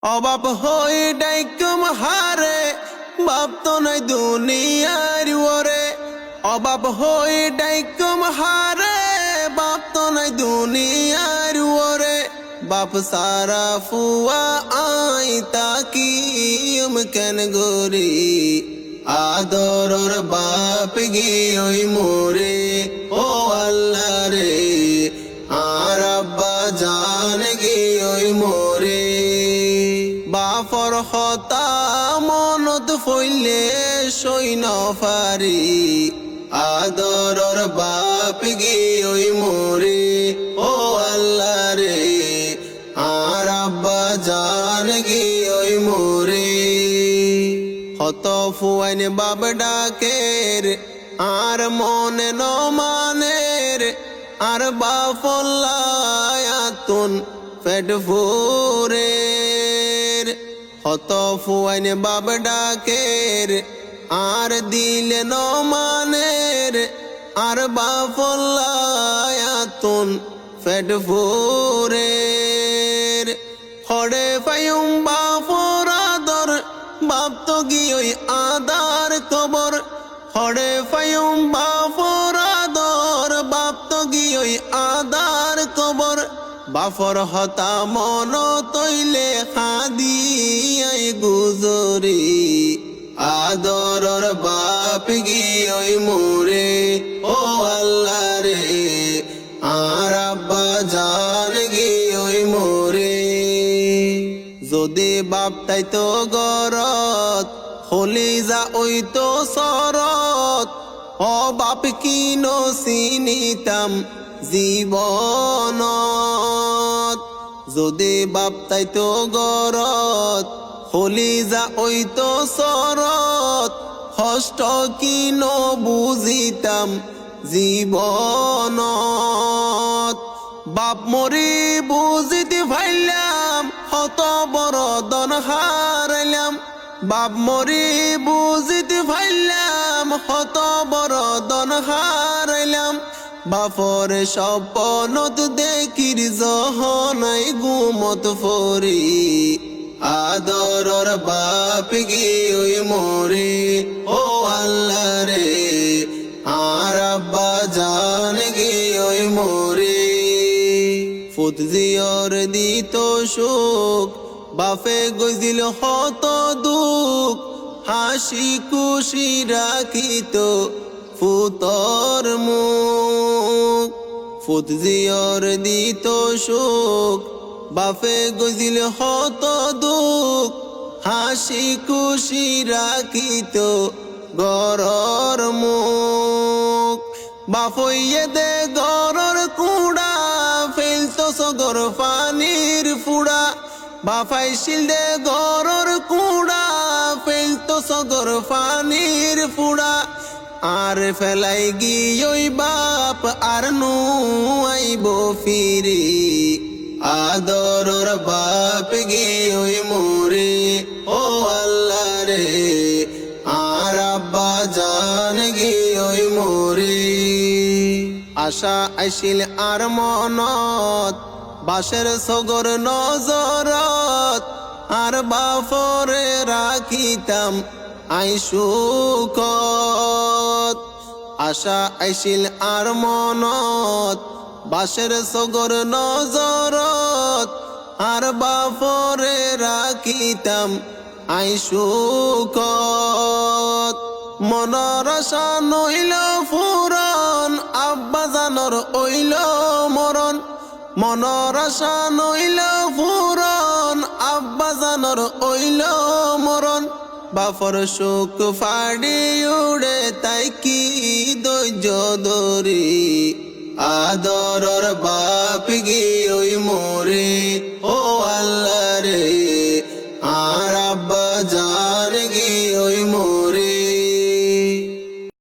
অবাপ হই ডাইকুম হারে বাপ তো নাই দুনিয়ার ওরে। অবাপ হই ডাইকুম হারে বাপ তো নাই দুনিয়ার ওরে। বাপ সারা ফুয়া আই তাকিম কেন গরি আদরর বাপ গিয়ে মোরে। ও আল্লাহ রে আর আব্বা জান গিয়ে মোরে। বাপর হতা মনত ফইলে সই নফারি আদরর বাপ গিয়ে মোরে। ও আল্লাহ রে আর আব্বা জান গিয়ে মোরে। হত ফুয়াইন বাপ ডাকের আর মনে ন মানের আর বাপল্লায়াতুন পেট ফুরের। হত ফুয়াইন বাপ ডাকের আর দিলে ন মানের আর বাপল্লায়াতুন পেট ফুরের। হরে পায়ুম বাপর আদর বাপ তো গিয়ে আদার কবর। হরে পায়ুম বাপর আদর বাপ তো গিয়ে আদার কবর। বাপর হতা মন তৈলে খাদিয়াই গুজরি আদরর বাপ গিয়ে মোরে। ও আল্লাহ রে আর আব্বা জান গিয়ে মোরে। যদি বাপ তাইতো গরত হলি যা ওই তো সরত। ও বাপ কি নসিনিতাম জীবনত। যদি বাপ তাইতো গরত হলি যা ওই তো সরত। কষ্ট কি ন বুঝিতাম জীবনত। বাপ মরি বুঝিতে ভাইলাম হত বড় দন হারাইলাম। বাপ মরি বুঝিতে ভাইলাম হত বড় দন হারাইলাম। বাপর স্বপ্নত দেখির জহনাই গুমত ফরি আদরর বাপ গিয়ে মোরে। ও আল্লাহ রে আর আব্বা জান গিয়ে মোরে। ফুত জিয়র দিত সুখ বাপে গজিল হত দুঃখ। হাসি খুশি রাখিত ফুতর মুখ। ফুত জিয়র দিত সুখ বাপে গজিল হত দুঃখ। হাসি খুশি রাখিত গরর মুখ। বাপইয়ে দে গরর কুড়া ফেলতো সগর পানির ফুড়া। বাপাইছিল দে গরর কুড়া ফেলতো সগর পানির ফুড়া। আর ফেলাই গিয়ে বাপ আর নু আইব ফিরি আদরর বাপ গিয়ে মোরে। ও আল্লাহ রে আর আব্বা জান গিয়ে মোরে। আশা আইছিল আর মনত বাসের সগর নজরত। আর বাপরে রাখিতাম আই সুখত। আশা আইছিল আর মনত বাসের সগর নজরত। আর বাপরে রাখিতাম আই সুখত। মনর আশা নইল ফুরন আব্বা জানর ওইল মরণ। মনর আশা নইল ফুরন আব্বা জানর ওইল মরণ। বাপর সুখ ফাড়ি উড়ে তাই কি ধৈর্য ধরি আদরর বাপ গিয়ে